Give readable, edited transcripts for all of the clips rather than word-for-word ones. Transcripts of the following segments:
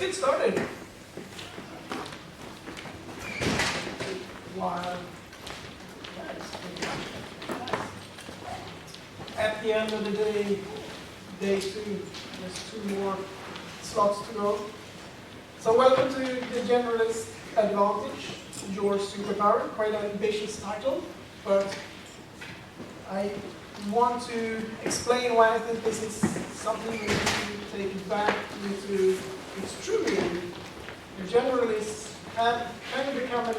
get started. Wow. At the end of the day, day 2, there's 2 more slots to go. So welcome to the Generalist Advantage, your superpower. Quite an ambitious title, but I want to explain why I think this is something we need to take back into its true meaning. The generalists have kind of become a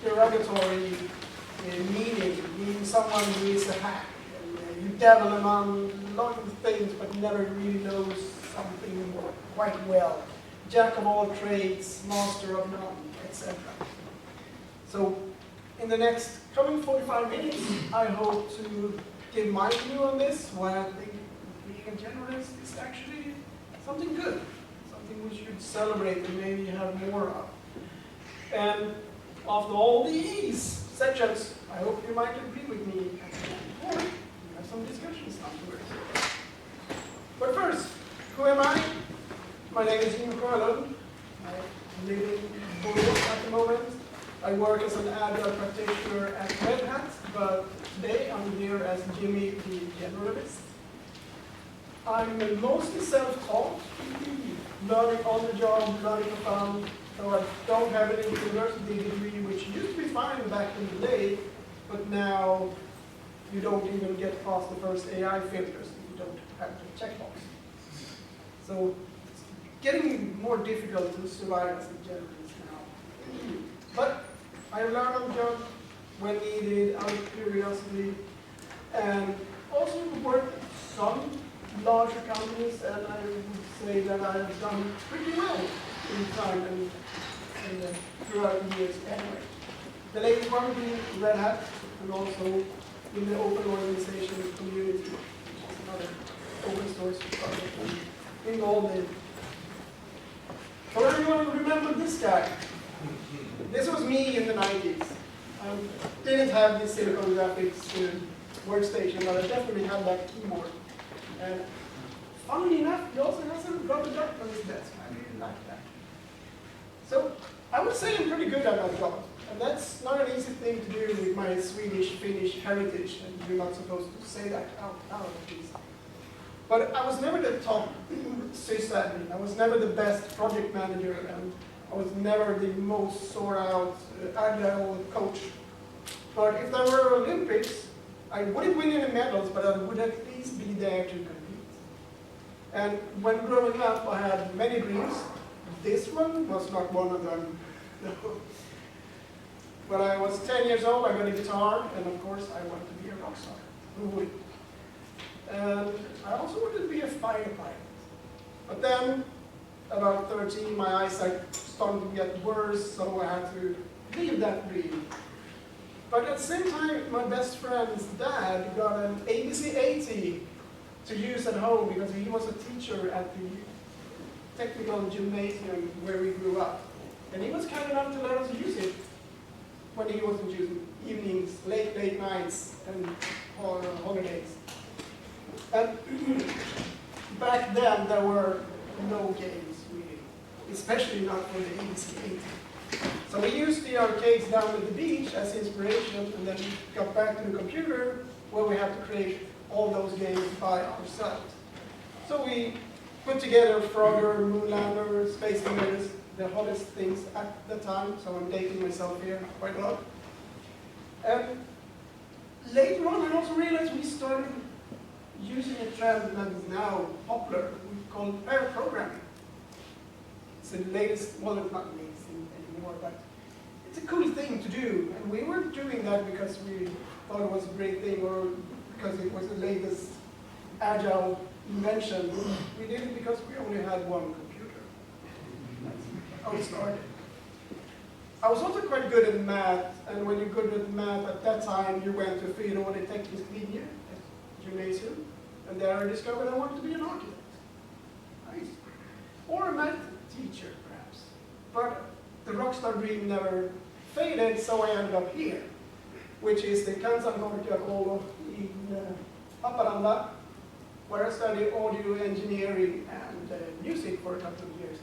derogatory meaning someone who is a hack. And, you dabble among a lot of things, but never really knows something quite well. Jack of all trades, master of none, etc. So, in the next coming 45 minutes, I hope to give my view on this, why I think being a generalist is actually something good, something we should celebrate and maybe have more of. And after all these sections, I hope you might agree with me or we have some discussions afterwards. But first, who am I? My name is Sjölund. I live in Bordeaux at the moment. I work as an agile practitioner at Red Hat, but today I'm here as Jimmy the Generalist. I'm mostly self-taught, learning on the job, learning for fun, so I don't have any university degree, which used to be fine back in the day, but now you don't even get past the first AI filters if you don't have the checkbox. So it's getting more difficult to survive as a generalist now. But I learn on the job when needed, out of curiosity, and also worked at some larger companies, and I would say that I have done pretty well in time and throughout the years anyway. The latest one being Red Hat, and also in the open organization community, which is another open source project I'm involved in. So everyone remember this guy. This was me in the 90s. I didn't have this Silicon Graphics workstation, but I definitely had that keyboard. And funnily enough, he also has a rubber duck on his desk. I really like that. So I would say I'm pretty good at my job. And that's not an easy thing to do with my Swedish-Finnish heritage, and you're not supposed to say that out loud at least. But I was never the top sysadmin. I was never the best project manager, and I was never the most sought-out agile coach. But if there were Olympics, I wouldn't win any medals, but I would at least be there to compete. And when growing up, I had many dreams. This one was not one of them. No. When I was 10 years old, I got a guitar, and of course, I wanted to be a rock star. Who would? And I also wanted to be a fighter pilot. But then, about 13, my eyesight started to get worse, so I had to leave that dream. But at the same time, my best friend's dad got an ABC-80 to use at home because he was a teacher at the technical gymnasium where we grew up. And he was kind enough to let us use it when he wasn't using evenings, late nights, and holidays. And back then, there were no games, really, especially not for the ABC-80. So we used the arcades down at the beach as inspiration, and then we got back to the computer where we had to create all those games by ourselves. So we put together Frogger, Moonlander, Space Invaders, the hottest things at the time, so I'm dating myself here quite a lot. And later on, I also realized we started using a trend that is now popular, we call pair programming. It's the latest, well, it's not latest anymore, but it's a cool thing to do. And we weren't doing that because we thought it was a great thing or because it was the latest agile invention. We did it because we only had one computer. That's how it started. I was also quite good at math, and when you're good at math at that time, you went to Fyraårig Teknisk Linje at gymnasium, and there I discovered I wanted to be an architect. Nice. Or a math teacher, perhaps. But the rockstar dream never faded, so I ended up here, which is the Kansankorkeakoulu in Haparanda, where I studied audio engineering and music for a couple of years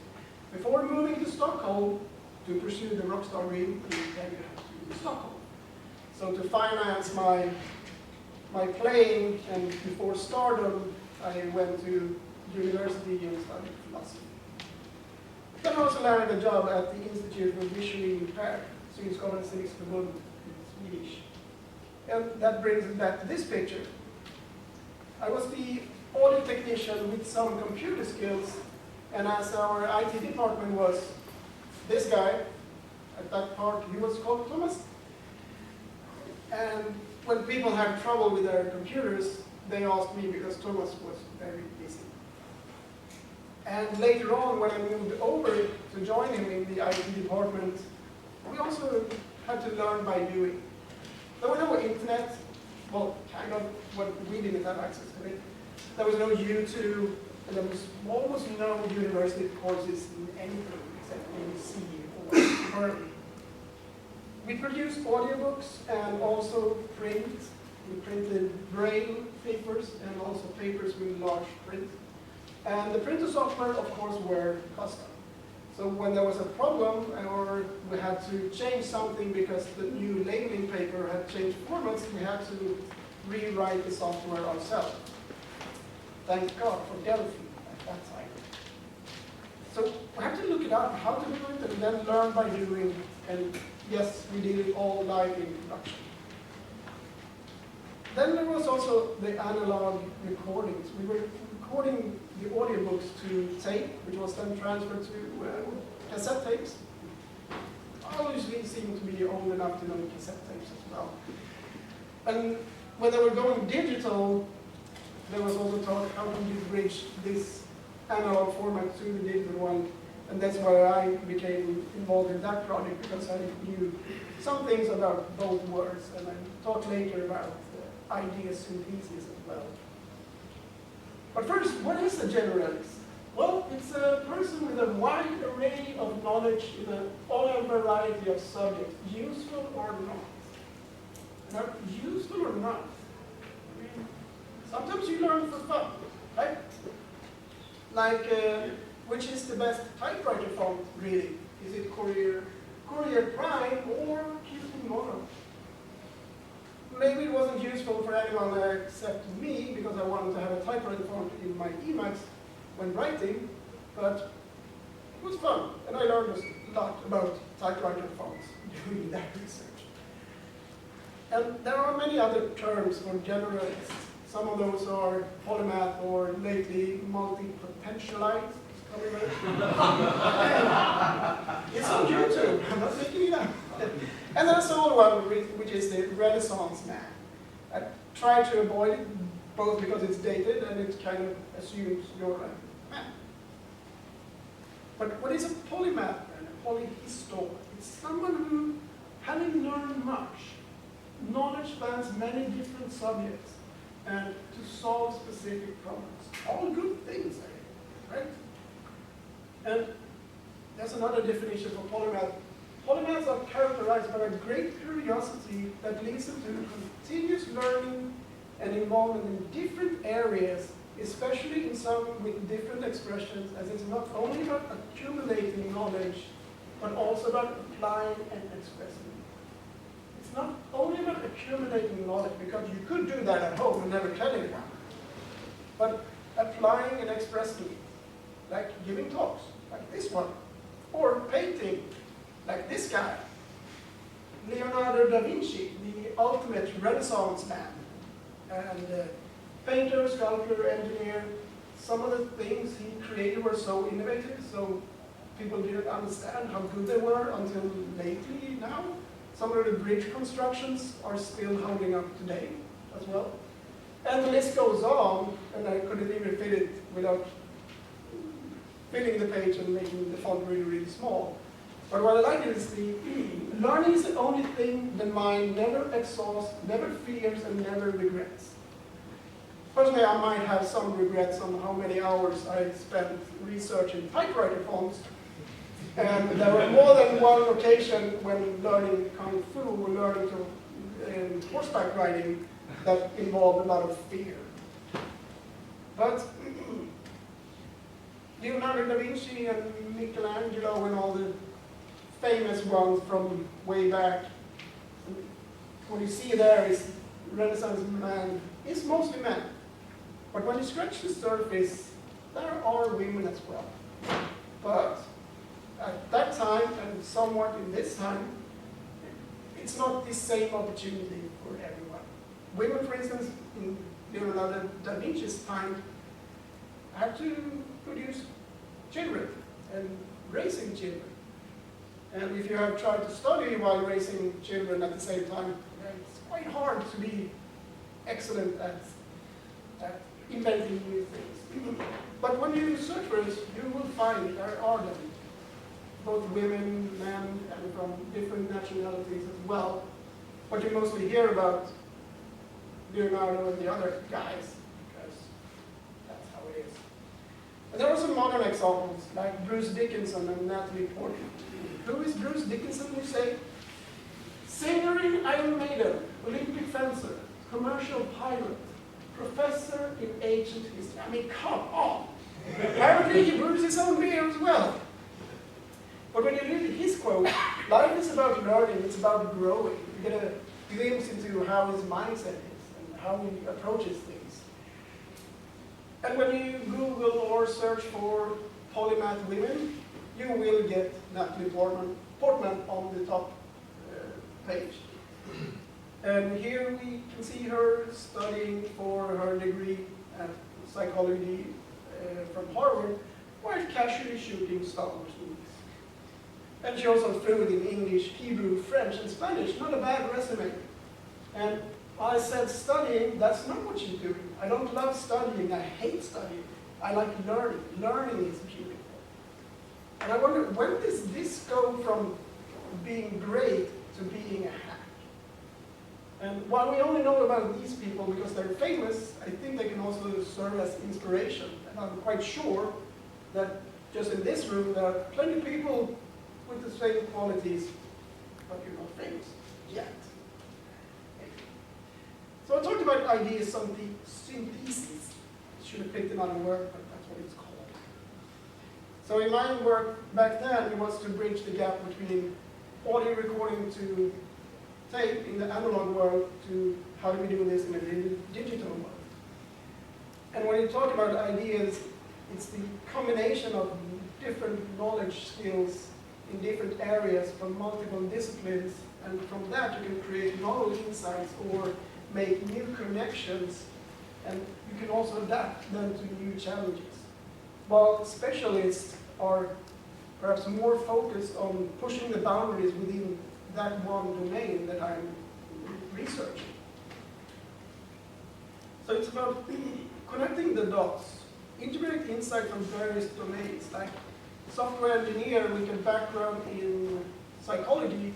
before moving to Stockholm to pursue the rockstar dream, then you have to be in Stockholm. So to finance my playing and before stardom, I went to university and studied philosophy. Then I also landed a job at the Institute for Visually Impaired, Synskadades Riksförbund in Swedish. And that brings us back to this picture. I was the audio technician with some computer skills, and as our IT department was this guy, at that part he was called Thomas. And when people had trouble with their computers, they asked me because Thomas was very busy. And later on, when I moved over to join him in the IT department, we also had to learn by doing. There was no internet, well, kind of, but we didn't have access to it. There was no YouTube, and there was almost no university courses in anything except in C or Berkeley. We produced audiobooks and also print. We printed braille papers and also papers with large print. And the printer software, of course, were custom. So when there was a problem or we had to change something because the new labeling paper had changed formats, we had to rewrite the software ourselves. Thank God for Delphi at that time. So we had to look it up, how to do it, and then learn by doing. And yes, we did it all live in production. Then there was also the analog recordings. We were recording the audiobooks to tape, which was then transferred to cassette tapes. I obviously seem to be old enough to know cassette tapes as well. And when they were going digital, there was also talk, how can you bridge this analog format to the digital one? And that's why I became involved in that project, because I knew some things about both worlds, and I'll talk later about idea synthesis as well. But first, what is a generalist? Well, it's a person with a wide array of knowledge in a variety of subjects, useful or not. Now, useful or not? I mean, sometimes you learn for fun, right? Like, which is the best typewriter font, really? Is it Courier Prime or Houston Mono? Maybe it wasn't useful for anyone except me, because I wanted to have a typewriter font in my Emacs when writing, but it was fun, and I learned a lot about typewriter fonts doing that research. And there are many other terms for generalists. Some of those are polymath or lately multi-potentialite. It's on YouTube, I'm not making it up. And there's another one, which is the Renaissance man. I try to avoid it, both because it's dated and it kind of assumes you're a man. But what is a polymath and a polyhistor? It's someone who, having learned much, knowledge spans many different subjects, and to solve specific problems. All good things, right? And there's another definition for polymath. Polymaths are characterized by a great curiosity that leads them to continuous learning and involvement in different areas, especially in some with different expressions, as it's not only about accumulating knowledge, but also about applying and expressing it. It's not only about accumulating knowledge, because you could do that at home and never tell anyone, but applying and expressing it, like giving talks, like this one, or painting, like this guy, Leonardo da Vinci, the ultimate Renaissance man, and painter, sculptor, engineer. Some of the things he created were so innovative, so people didn't understand how good they were until lately now. Some of the bridge constructions are still holding up today as well. And the list goes on, and I couldn't even fit it without filling the page and making the font really, really small. But what I like is learning is the only thing the mind never exhausts, never fears, and never regrets. Personally, I might have some regrets on how many hours I spent researching typewriter fonts. And there were more than one occasion when learning Kung Fu or learning to horseback riding that involved a lot of fear. But Leonardo da Vinci and Michelangelo and all the famous ones from way back. What you see there is Renaissance man. It's mostly men. But when you scratch the surface, there are women as well. But at that time, and somewhat in this time, it's not the same opportunity for everyone. Women, for instance, in Leonardo da Vinci's time, had to produce children and raising children. And if you have tried to study while raising children at the same time, it's quite hard to be excellent at inventing new things. But when you search for it, you will find there are them. Both women, men, and from different nationalities as well. But you mostly hear about Leonardo and the other guys, because that's how it is. And there are some modern examples, like Bruce Dickinson and Natalie Portman. Who is Bruce Dickinson, you say? Singer in Iron Maiden, Olympic fencer, commercial pilot, professor in ancient history. I mean, come on! Apparently he brews his own beer as well. But when you read his quote, life is about learning, it's about growing. You get a glimpse into how his mindset is and how he approaches things. And when you Google or search for polymath women, you will get Natalie Portman on the top page. And here we can see her studying for her degree at psychology from Harvard, while casually shooting Star Wars movies. And she also threw it in English, Hebrew, French, and Spanish. Not a bad resume. And I said studying, that's not what she's doing. I don't love studying, I hate studying. I like learning. Learning is beautiful. And I wonder, when does this go from being great to being a hack? And while we only know about these people because they're famous, I think they can also serve as inspiration. And I'm quite sure that just in this room, there are plenty of people with the same qualities, but you're not famous yet. So I talked about ideas synthesis. I should have picked another word, but that's what it's called. So in my work back then, it was to bridge the gap between audio recording to tape in the analog world to how do we do this in a digital world. And when you talk about ideas, it's the combination of different knowledge skills in different areas from multiple disciplines, and from that you can create novel insights or make new connections, and you can also adapt them to new challenges. While specialists are perhaps more focused on pushing the boundaries within that one domain that I'm researching. So it's about connecting the dots, integrate insight from various domains, like software engineer with a background in psychology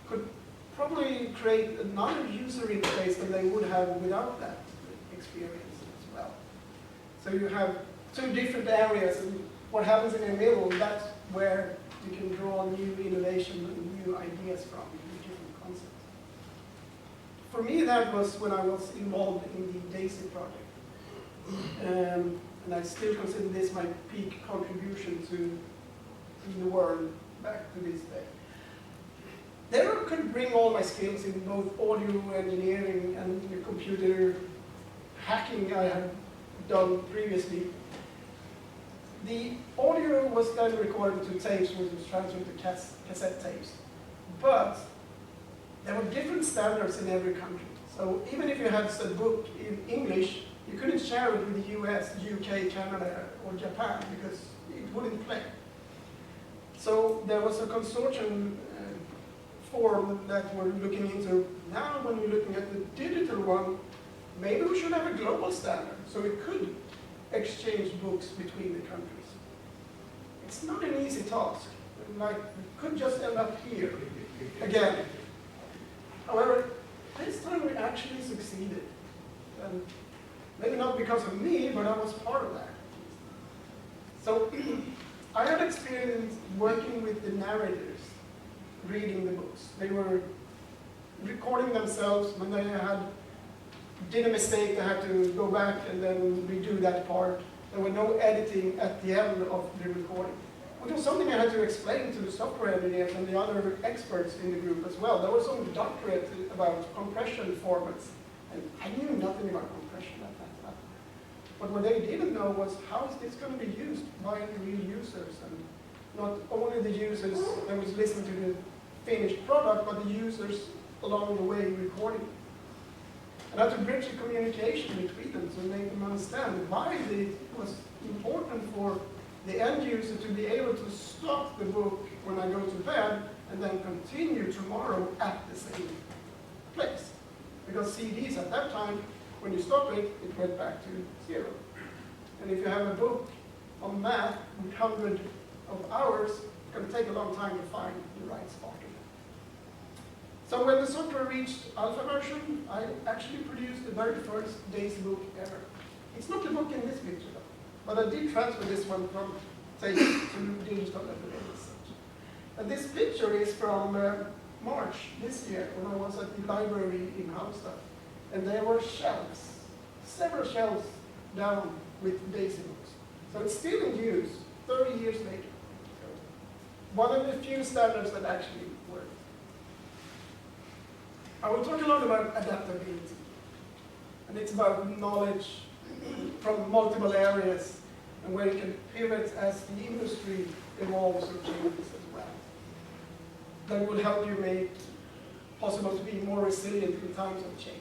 could probably create another user interface than they would have without that experience as well. So you have two different areas, and what happens in the middle, that's where you can draw new innovation and new ideas from, new different concepts. For me, that was when I was involved in the DAISY project. And I still consider this my peak contribution to the world back to this day. There I could bring all my skills in both audio engineering and the computer hacking I had done previously. The audio was then recorded to tapes, which was transferred to cassette tapes. But there were different standards in every country. So even if you had a book in English, you couldn't share it with the US, UK, Canada, or Japan because it wouldn't play. So there was a consortium form that we're looking into. Now when we're looking at the digital one, maybe we should have a global standard so we could exchange books between the countries. It's not an easy task. Like, we could just end up here again. However, this time we actually succeeded. And maybe not because of me, but I was part of that. So I had experience working with the narrators, reading the books. They were recording themselves. When they did a mistake, they had to go back and then redo that part. There were no editing at the end of the recording, which was something I had to explain to the software engineers and the other experts in the group as well. There was some doctorate about compression formats, and I knew nothing about compression at that time. But what they didn't know was how is this going to be used by the real users, and not only the users that was listening to the finished product, but the users along the way recording. And I had to bridge the communication between them to make them understand why it was important for the end user to be able to stop the book when I go to bed and then continue tomorrow at the same place. Because CDs at that time, when you stop it, it went back to 0. And if you have a book on math with hundreds of hours, it's going to take a long time to find the right spot. So when the software reached alpha version, I actually produced the very first DAISY book ever. It's not the book in this picture though, but I did transfer this one from tape to digital evidence. And this picture is from March this year when I was at the library in Halmstad. And there were shelves, several shelves down with DAISY books. So it's still in use 30 years later. So one of the few standards that actually work. I will talk a lot about adaptability. And it's about knowledge from multiple areas and where you can pivot as the industry evolves or changes as well. That will help you make possible to be more resilient in times of change.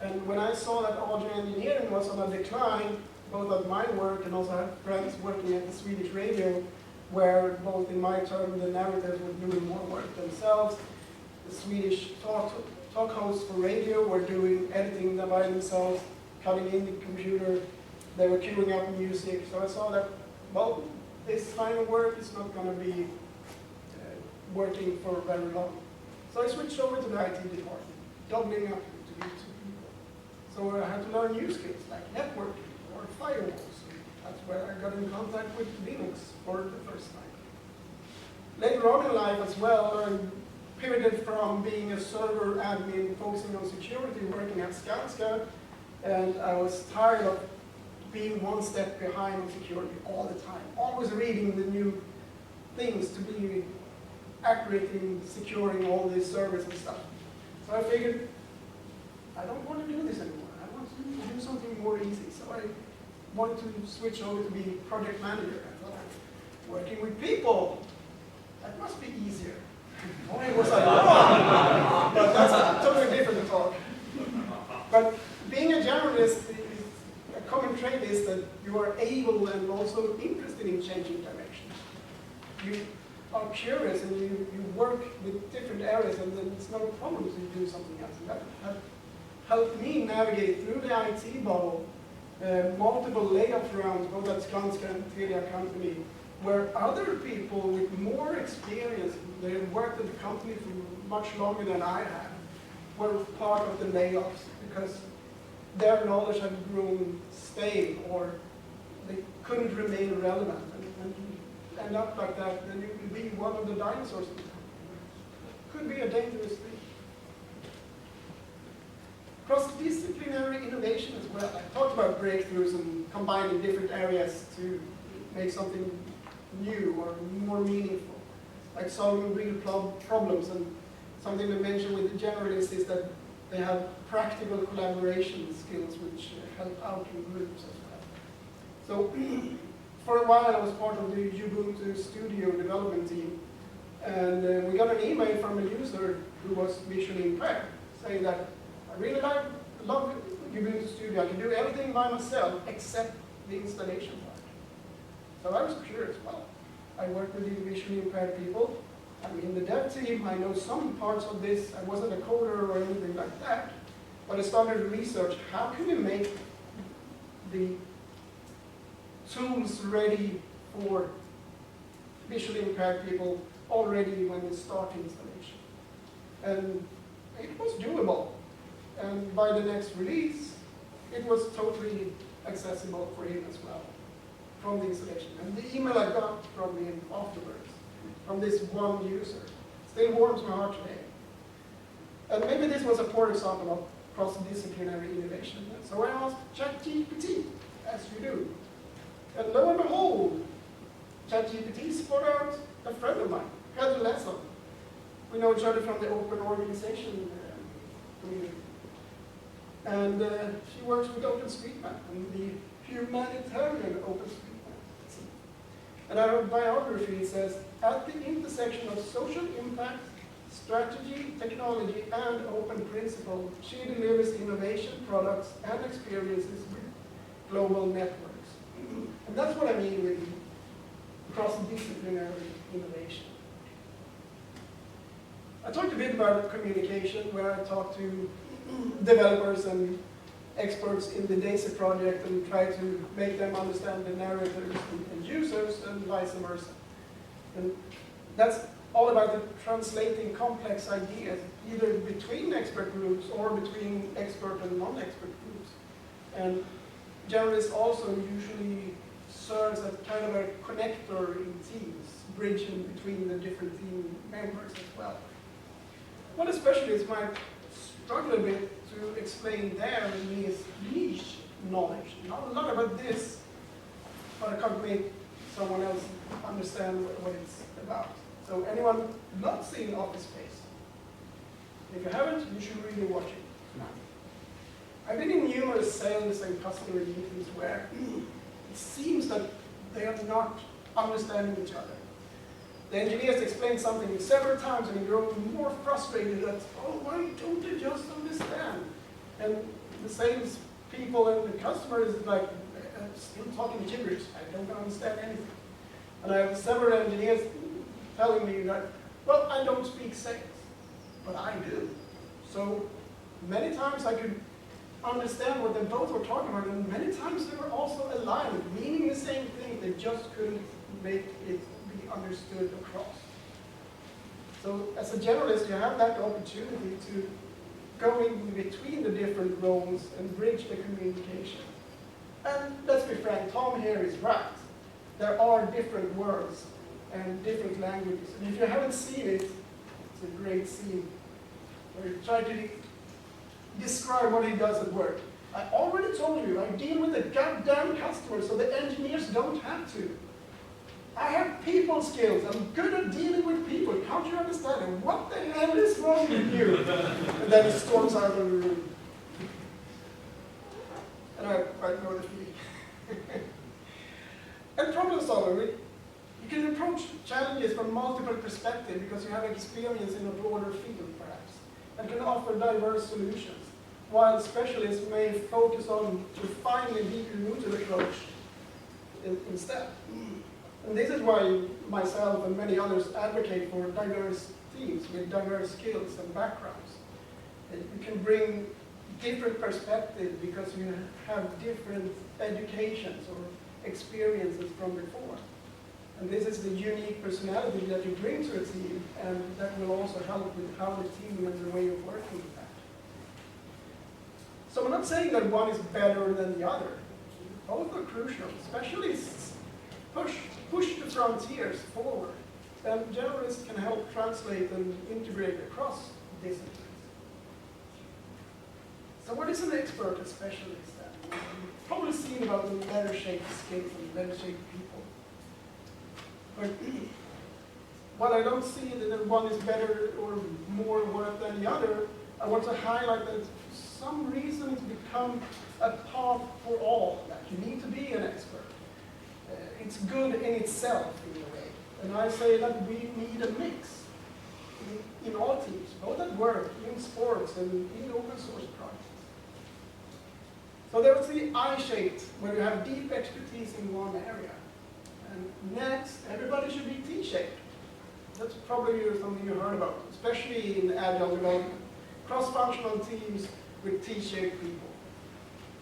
And when I saw that audio engineering was on a decline, both at my work and also I have friends working at the Swedish radio, where both in my term the narrators were doing more work themselves. The Swedish talk hosts for radio were doing editing them by themselves, cutting in the computer, they were queuing up music. So I saw that, well, this kind of work is not going to be working for very long. So I switched over to the IT department, doubling up to be 2 people. So I had to learn new skills like networking or firewalls. That's where I got in contact with Linux for the first time. Later on in life as well, I pivoted from being a server admin focusing on security, working at Skanska, and I was tired of being one step behind on security all the time, always reading the new things to be accurate in securing all these servers and stuff. So I figured, I don't want to do this anymore. I want to do something more easy. So I wanted to switch over to be project manager. I thought, working with people, that must be easier. Boy, was I wrong! But that's a totally different talk. But being a generalist, a common trait is that you are able and also interested in changing directions. You are curious and you work with different areas, and then it's no problem to do something else. And that helped me navigate through the IT bubble, multiple layoff rounds, both at Skanska and Telia company, where other people with more experience, they had worked at the company for much longer than I had, were part of the layoffs because their knowledge had grown stale or they couldn't remain relevant. And you end up like that, then you could be one of the dinosaurs in the company. Could be a dangerous thing. Cross-disciplinary innovation as well. I talked about breakthroughs and combining different areas to make something new or more meaningful, like solving real problems. And something to mention with the Generalist is that they have practical collaboration skills which help out in groups as well. So for a while I was part of the Ubuntu Studio development team, and we got an email from a user who was visually impaired saying that I really love Ubuntu Studio, I can do everything by myself except the installation part. So I was curious, well, I work with these visually impaired people. I'm in the dev team, I know some parts of this. I wasn't a coder or anything like that. But I started to research, how can we make the tools ready for visually impaired people already when we start installation? And it was doable. And by the next release, it was totally accessible for him as well, from the installation. And the email I got from him afterwards, from this one user, still warms my heart today. And maybe this was a poor example of cross-disciplinary innovation. So I asked ChatGPT, as you do, And lo and behold, ChatGPT spot out a friend of mine, had a lesson. We know each other from the open organization community. And she works with OpenStreetMap and the humanitarian OpenStreetMap. And her biography says, at the intersection of social impact, strategy, technology, and open principle, she delivers innovation, products, and experiences with global networks. And that's what I mean with cross-disciplinary innovation. I talked a bit about communication, where I talk to developers and experts in the DAISY project and try to make them understand the narrators and users and vice versa. And that's all about the translating complex ideas, either between expert groups or between expert and non-expert groups. And Generalist also usually serves as kind of a connector in teams, bridging between the different team members as well. What specialists might struggle a bit to explain their niche knowledge. Not a lot about this, but I can't make someone else understand what it's about. So anyone not seen Office Space? If you haven't, you should really watch it. I've been in numerous sales and customer meetings where it seems that they are not understanding each other. The engineers explain something several times and you grow more frustrated that, oh, why don't they just understand? And the sales people and the customers is like, still talking gibberish, I don't understand anything. And I have several engineers telling me that, well, I don't speak sales, but I do. So many times I could understand what they both were talking about, and many times they were also aligned, meaning the same thing, they just couldn't make it be understood across. So as a generalist, you have that opportunity to go in between the different roles and bridge the communication. And let's be frank, Tom here is right. There are different words and different languages. And if you haven't seen it, it's a great scene where you try to describe what he does at work. I already told you, I deal with the goddamn customers, so the engineers don't have to. I have people skills. I'm good at dealing with people. Can't you understand it? What the hell is wrong with you? And then he storms out of the room. And I know the feeling. And problem solver, you can approach challenges from multiple perspectives because you have experience in a broader field, perhaps, and can offer diverse solutions, while specialists may focus on refining a deeply rooted approach instead. And this is why myself and many others advocate for diverse teams with diverse skills and backgrounds. You can bring different perspectives because you have different educations or experiences from before. And this is the unique personality that you bring to a team, and that will also help with how the team and the way of working with that. So I'm not saying that one is better than the other. Both are crucial. Specialists push the frontiers forward, and generalists can help translate and integrate across disciplines. So what is an expert, a specialist then? You've probably seen about the letter-shaped skills and letter-shaped people. But while I don't see that one is better or more worth than the other, I want to highlight that for some reason it's become a path for all. That you need to be an expert. It's good in itself, in a way. And I say that we need a mix in all teams, both at work, in sports, and in open source projects. So there's the I-shaped, where you have deep expertise in one area. And next, everybody should be T-shaped. That's probably something you heard about, especially in agile development. Cross-functional teams with T-shaped people.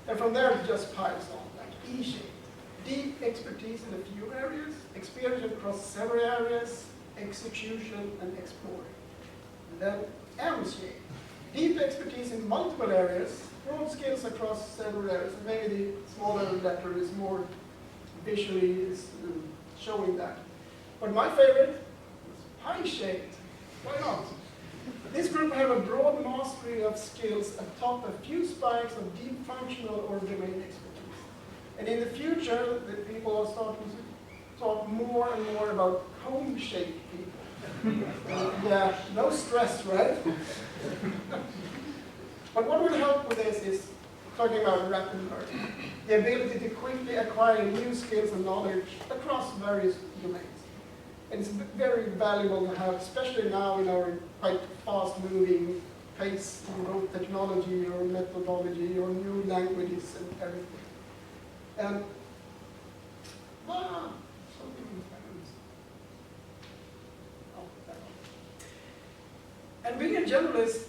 And from there, it just piles on, like E-shaped. Deep expertise in a few areas, experience across several areas, execution and exploring. And then M-shaped. Deep expertise in multiple areas, broad skills across several areas. And maybe the smaller letter is more visually showing that. But my favorite is pie-shaped. Why not? This group have a broad mastery of skills atop a few spikes of deep functional or domain expertise. And in the future, the people are starting to talk more and more about cone-shaped people. Yeah, no stress, right? But what will help with this is talking about rapid learning. The ability to quickly acquire new skills and knowledge across various domains. And it's very valuable to have, especially now in our quite fast-moving pace, technology or methodology or new languages and everything. And something happens. Oh, that one. And being a generalist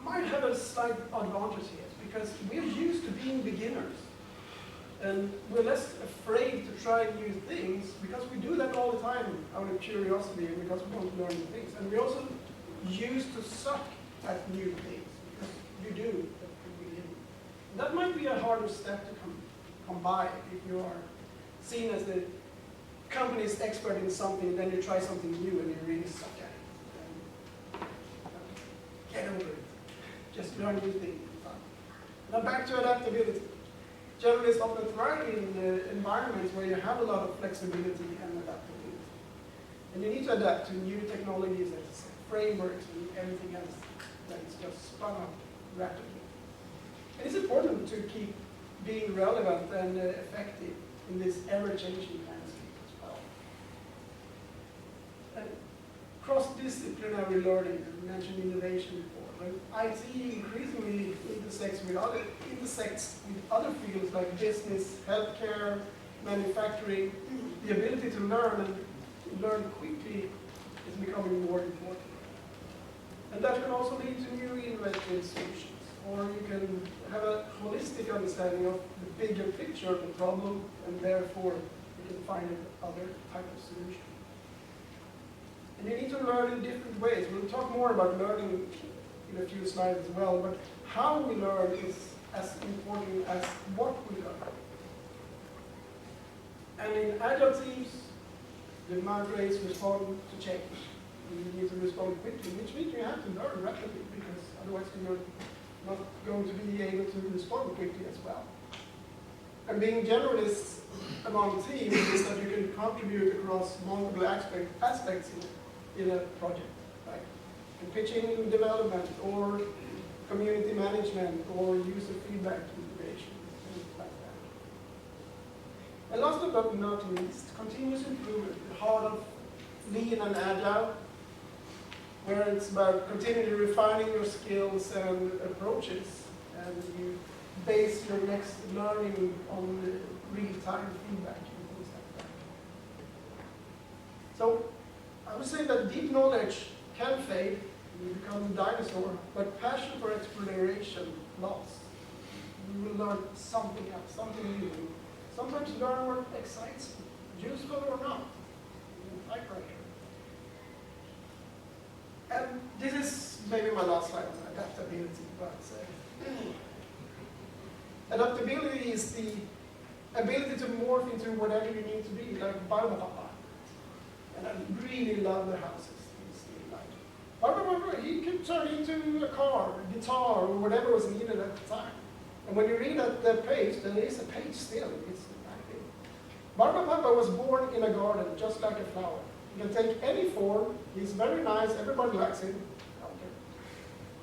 might have a slight advantage here, because we're used to being beginners. And we're less afraid to try new things, because we do that all the time out of curiosity and because we want to learn new things. And we're also used to suck at new things, because you do at the beginning. And that might be a harder step to come by if you are seen as the company's expert in something, and then you try something new and you really suck at it. And, get over it. Just learn new things. Now back to adaptability. Generalists often thrive in environments where you have a lot of flexibility and adaptability. And you need to adapt to new technologies and frameworks and everything else that is just spun up rapidly. And it's important to keep being relevant and effective in this ever-changing landscape as well. And cross-disciplinary learning, I mentioned innovation before. IT increasingly intersects with other fields like business, healthcare, manufacturing. The ability to learn and learn quickly is becoming more important. And that can also lead to new innovative solutions. Or you can have a holistic understanding of the bigger picture of the problem, and therefore you can find other type of solution. And you need to learn in different ways. We'll talk more about learning in a few slides as well, but how we learn is as important as what we learn. And in agile teams, the mantra is respond to change. You need to respond quickly, which means you have to learn rapidly, because otherwise you're not going to be able to respond quickly as well. And being generalists among teams is that you can contribute across multiple aspects in a project. In pitching development, or community management, or user feedback integration, things like that. And last but not least, continuous improvement, the heart of lean and agile, where it's about continually refining your skills and approaches, and you base your next learning on real-time feedback and things like that. So I would say that deep knowledge can fade, you become a dinosaur, but passion for exploration lasts. You will learn something else, something new. Sometimes learn what excites you, useful or not. Typewriter. And this is maybe my last slide on adaptability, but adaptability is the ability to morph into whatever you need to be, like Barbapapa. And I really love the houses. He could turn into a car, a guitar, or whatever was needed at the time. And when you read at the page, there is a page still. It's active. Barbapapa was born in a garden, just like a flower. He can take any form. He's very nice. Everybody likes him. Okay.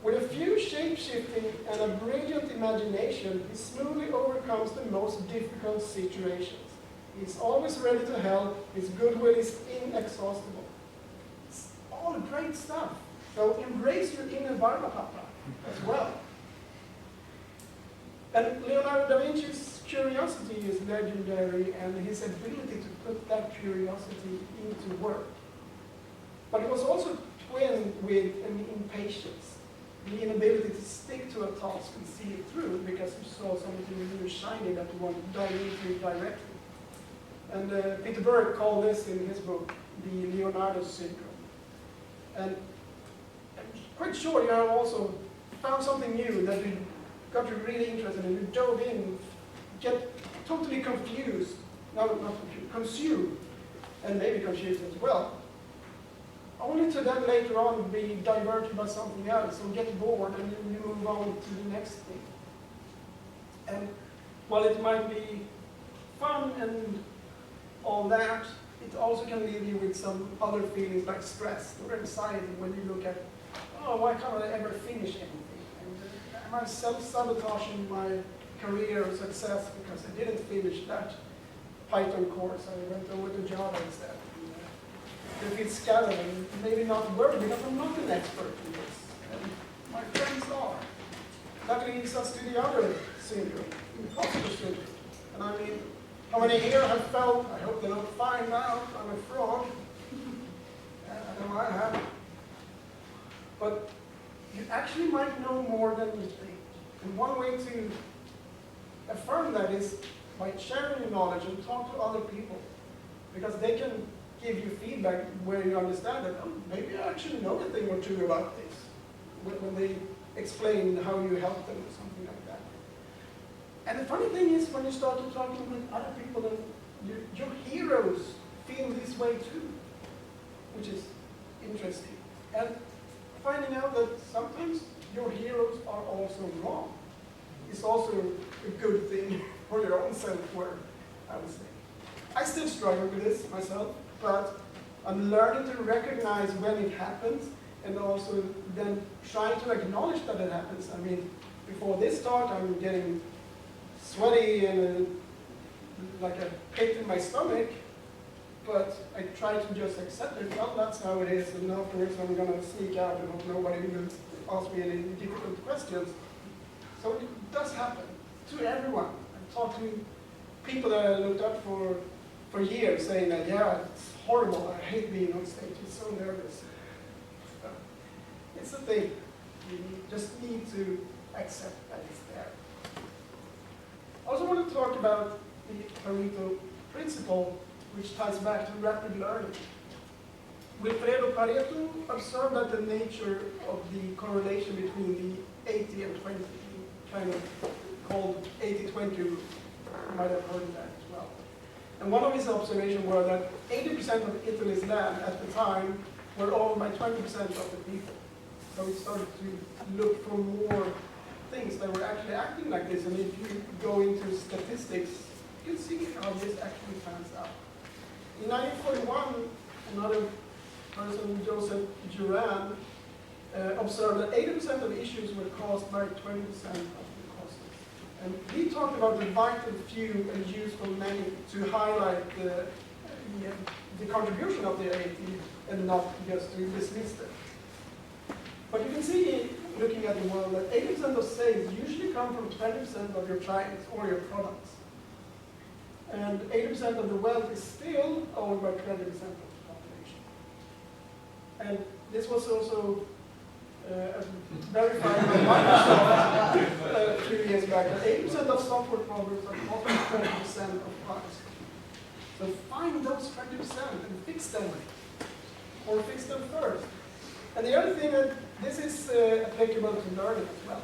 With a few shape-shifting and a brilliant imagination, he smoothly overcomes the most difficult situations. He's always ready to help. His goodwill is inexhaustible. It's all great stuff. So embrace your inner Barbapapa as well. And Leonardo da Vinci's curiosity is legendary, and his ability to put that curiosity into work. But it was also twinned with an impatience, the inability to stick to a task and see it through because you saw something really shiny that you want to dive into directly. And Peter Berg called this in his book the Leonardo syndrome. And I'm quite sure you have also found something new that you got you really interested in, you dove in, get totally confused, not confused, consumed, and maybe confused as well. Only to then later on be diverted by something else, or get bored, and then you move on to the next thing. And while it might be fun and all that, it also can leave you with some other feelings like stress or anxiety when you look at, oh, why can't I ever finish anything? And am I self-sabotaging my career or success because I didn't finish that Python course? I went over to Java instead. If it's scattered and maybe not work because I'm not an expert in this. And my friends are. That leads us to the other syndrome, imposter syndrome. And I mean, how many here have felt, I hope they don't find out I'm a fraud. I know I have. But you actually might know more than you think. And one way to affirm that is by sharing your knowledge and talk to other people. Because they can give you feedback where you understand that, oh, maybe I actually know a thing or two about this. When they explain how you help them or something like that. And the funny thing is when you start to talking with other people, then your heroes feel this way too, which is interesting. And finding out that sometimes your heroes are also wrong is also a good thing for your own self-worth, I would say. I still struggle with this myself, but I'm learning to recognize when it happens and also then trying to acknowledge that it happens. I mean, before this talk, I'm getting sweaty and like a pit in my stomach, but I try to just accept it. Well, that's how it is, and afterwards I'm going to sneak out and hope nobody will ask me any difficult questions. So it does happen to everyone. I've talked to people that I looked up for years saying that, yeah, it's horrible, I hate being on stage, it's so nervous. It's a thing. You just need to accept that it's there. I also want to talk about the Pareto principle, which ties back to rapid learning. Wilfredo Pareto observed that the nature of the correlation between the 80 and 20, kind of called 80-20 rule. You might have heard of that as well. And one of his observations were that 80% of Italy's land at the time were owned by 20% of the people. So he started to look for more things that were actually acting like this. And if you go into statistics, you can see how this actually pans out. In 1941, another person, Joseph Duran, observed that 80% of issues were caused by 20% of the causes. And he talked about the vital few and useful many to highlight the contribution of the 80 and not just to dismiss them. But you can see, looking at the world, that 80% of sales usually come from 20% of your clients or your products. And 80% of the wealth is still owned by 20% of the population. And this was also verified by Microsoft 2 years back, that 80% of software problems are caused by 20% of products. So find those 20% and fix them, or fix them first. And the other thing that this is applicable to learning as well.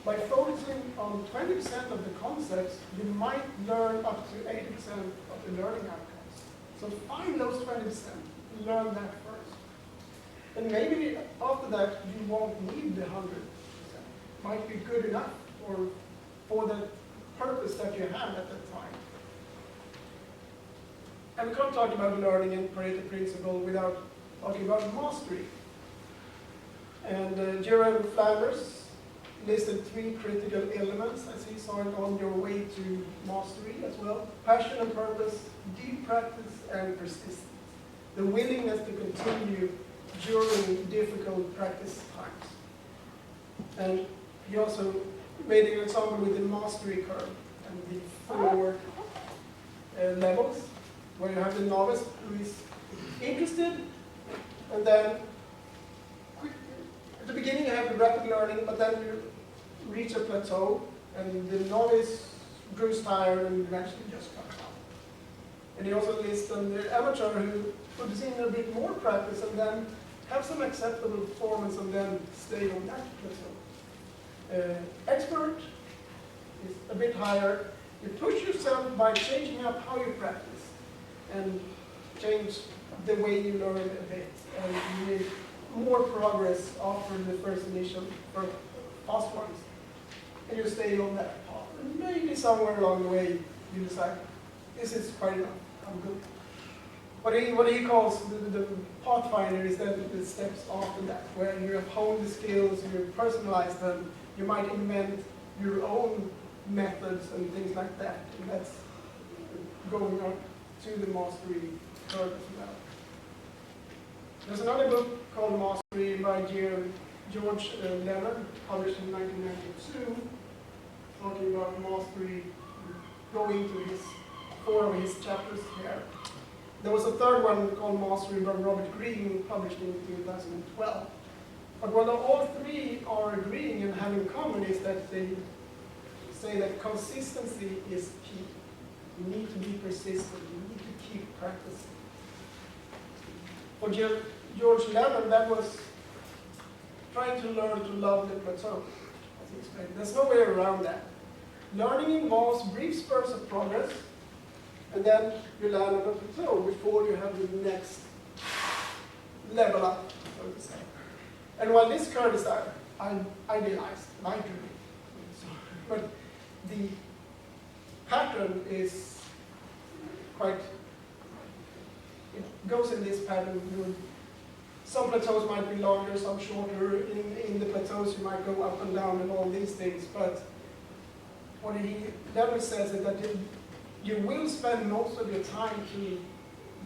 By focusing on 20% of the concepts, you might learn up to 80% of the learning outcomes. So find those 20%, learn that first. And maybe after that, you won't need the 100%. Might be good enough for the purpose that you have at that time. And we can't talk about learning and Pareto principle without talking about mastery. And Gerald Flanders listed 3 critical elements, as he saw it, on your way to mastery as well. Passion and purpose, deep practice, and persistence. The willingness to continue during difficult practice times. And he also made an example with the mastery curve and the 4 levels, where you have the novice who is interested, and then at the beginning you have the rapid learning, but then you reach a plateau, and the novice grows tired and eventually just comes out. And he also lists on the amateur who puts in a bit more practice and then have some acceptable performance and then stay on that plateau. Expert is a bit higher. You push yourself by changing up how you practice and change the way you learn a bit, and you make more progress after the first fast ones. And you stay on that path. And maybe somewhere along the way you decide, this is quite enough, I'm good. What he calls the pathfinder is then the steps after that, where you have honed the skills, you personalize them, you might invent your own methods and things like that, and that's going on to the mastery curve as well. There's another book called Mastery by George Leonard, published in 1992, talking about mastery, going to his 4 of his chapters here. There was a third one called Mastery by Robert Greene, published in 2012. But what all three are agreeing and have in common is that they say that consistency is key. You need to be persistent, you need to keep practicing. For George Leonard, that was trying to learn to love the plateau, as he explained. There's no way around that. Learning involves brief spurts of progress, and then you land on the plateau before you have the next level up, so to say. And while this curve is idealized, my dream, but the pattern is quite, it goes in this pattern. Some plateaus might be longer, some shorter. In the plateaus you might go up and down and all these things, but what he never says is that you will spend most of your time to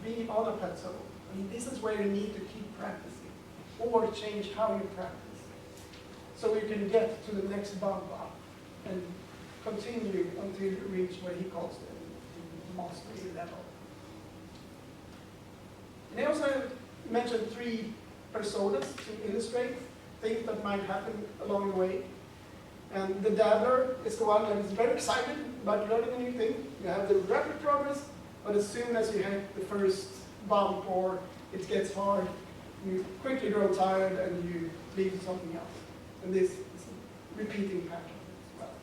be on a plateau. I mean, this is where you need to keep practicing, or change how you practice, so you can get to the next bump up and continue until you reach what he calls the mastery level. And he also mentioned 3 personas to illustrate things that might happen along the way. And the dabbler is the one that is very excited about learning a new thing. You have the rapid progress, but as soon as you hit the first bump or it gets hard, you quickly grow tired and you leave to something else. And this is a repeating pattern as well.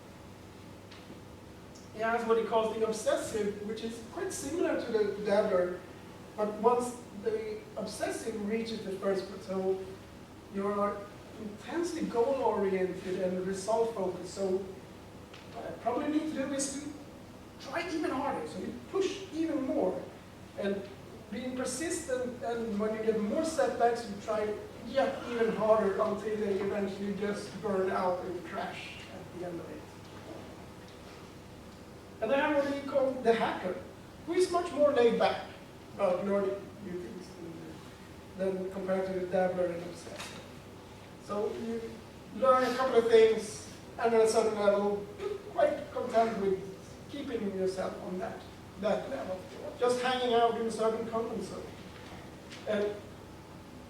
He has what he calls the obsessive, which is quite similar to the dabbler, but once the obsessive reaches the first plateau, you are intensely goal-oriented and result-focused. So what I probably need to do is to try even harder. So you push even more. And being persistent, and when you get more setbacks, you try yet even harder until they eventually just burn out and crash at the end of it. And then I have what we call the hacker, who is much more laid back about learning new things than compared to the dabbler and obsessive. So you learn a couple of things, and at a certain level, you're quite content with keeping yourself on that level. Just hanging out in a certain comfort zone. And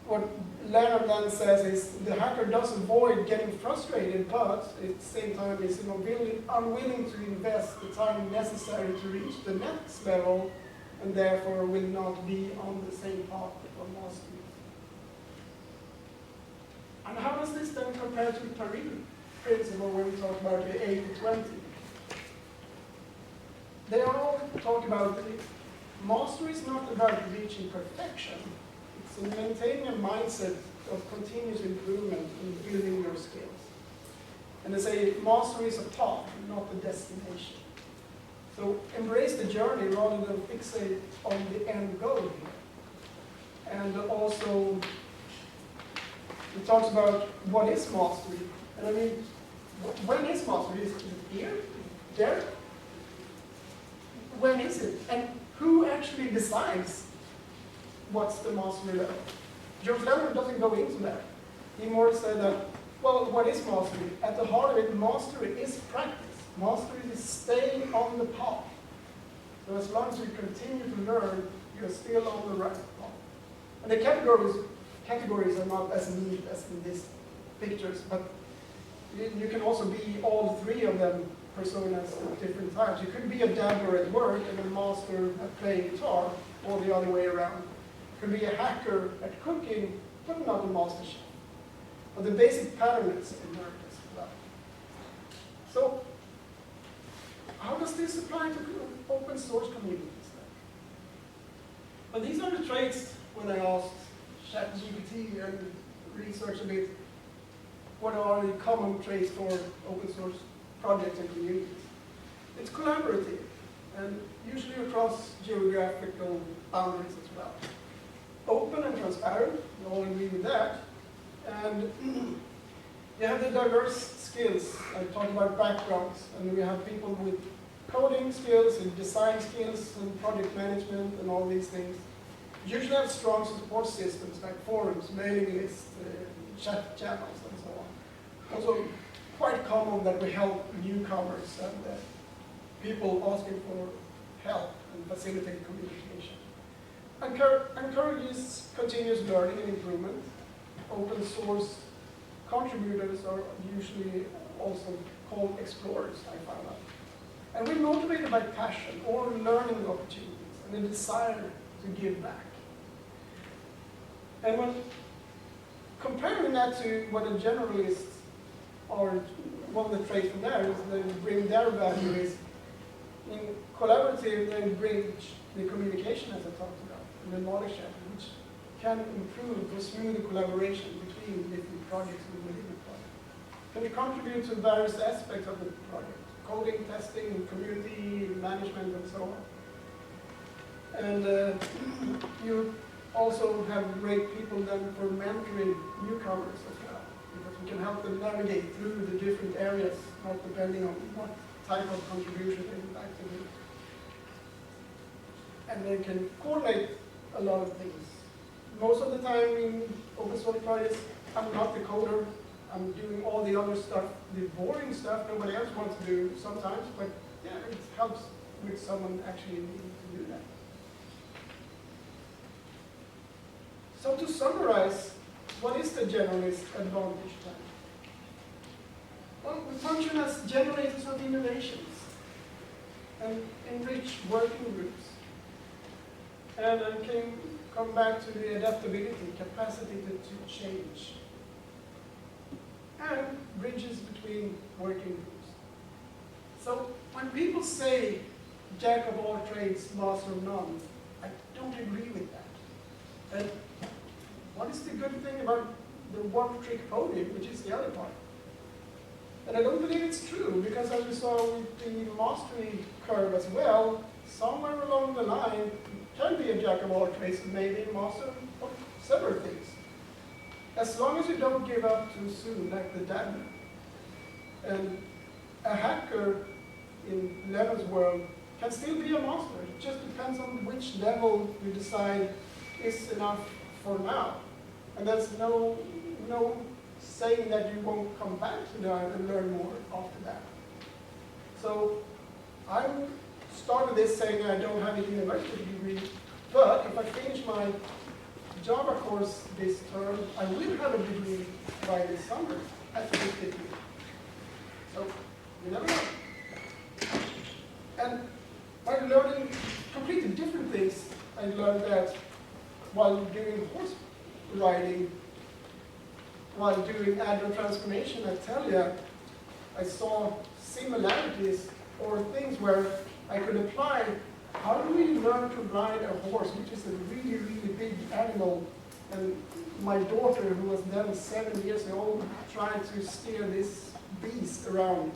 what Leonard then says is the hacker does avoid getting frustrated, but at the same time is unwilling to invest the time necessary to reach the next level, and therefore will not be on the same path for mastery. And how does this then compare to the Pareto principle when we talk about the 80-20? They all talk about that mastery is not about reaching perfection. It's in maintaining a mindset of continuous improvement and building your skills. And they say mastery is a path, not a destination. So embrace the journey rather than fixate on the end goal here. And also, it talks about what is mastery. And I mean, when is mastery? Is it here? There? When is it? And who actually decides what's the mastery level? George Leonard doesn't go into that. He more said that, well, what is mastery? At the heart of it, mastery is practice. Mastery is staying on the path. So as long as you continue to learn, you're still on the right path. And the categories are not as neat as in these pictures, but you can also be all 3 of them personas at different times. You could be a dabbler at work and a master at playing guitar, or the other way around. You could be a hacker at cooking, but not a master chef. But the basic pattern is emerged as well. So, how does this apply to open source communities then? Well, these are the traits when I asked ChatGPT and researched a bit what are the common traits for open source projects and communities. It's collaborative, and usually across geographical boundaries as well. Open and transparent, we all agree with that. And you have the diverse skills. I talked about backgrounds, and we have people with coding skills and design skills and project management and all these things. Usually have strong support systems like forums, mailing lists, chat channels, and so on. Also, quite common that we help newcomers and people asking for help and facilitate communication. Encourages continuous learning and improvement. Open source contributors are usually also called explorers, I found out. And we're motivated by passion or learning opportunities and a desire to give back. And when comparing that to what a generalist or one of the traits from there is they bring their value is in collaborative they bridge the communication as I talked about and the knowledge sharing, which can improve or smooth the collaboration between different projects within the project. Can you contribute to various aspects of the project? Coding, testing, community management, and so on. And you also have great people then for mentoring newcomers as well, because we can help them navigate through the different areas, not depending on what type of contribution they would like to do. And they can coordinate a lot of things. Most of the time in open source projects, I'm not the coder. I'm doing all the other stuff, the boring stuff nobody else wants to do sometimes, but yeah, it helps with someone actually needing to do that. So to summarize, what is the generalist advantage then? Well, we function as generators of innovations and enrich working groups. And I can come back to the adaptability, capacity to change. And bridges between working groups. So when people say jack of all trades, master of none, I don't agree with that. And what is the good thing about the one-trick pony, which is the other part? And I don't believe it's true, because as we saw with the mastery curve as well, somewhere along the line, you can be a jack of all trades and maybe a master of several things. As long as you don't give up too soon, like the dad. And a hacker in Levin's world can still be a master. It just depends on which level you decide is enough for now. And there's no saying that you won't come back to that and learn more after that. So I started this saying I don't have a university degree, but if I finish my Java course this term, I will have a degree by this summer at this degree. So you never know. And by learning completely different things, I learned that while doing horse riding, while doing agile transformation at Telia, I saw similarities or things where I could apply. How do we learn to ride a horse, which is a really, really big animal? And my daughter, who was then 7 years old, tried to steer this beast around.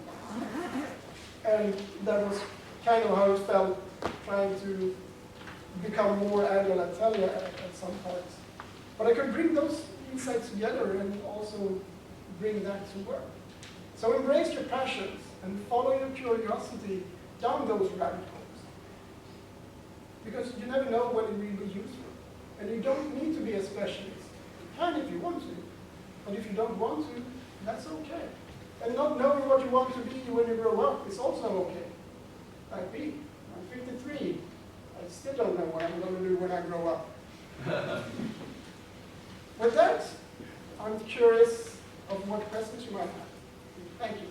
And that was kind of how it felt, trying to become more agile at Telia at some parts. But I could bring those insights together and also bring that to work. So embrace your passions and follow your curiosity down those rabbit holes. Because you never know when it will be useful. And you don't need to be a specialist. You can if you want to. But if you don't want to, that's okay. And not knowing what you want to be when you grow up is also okay. Like me, I'm 53. I still don't know what I'm going to do when I grow up. With that, I'm curious of what questions you might have. Thank you.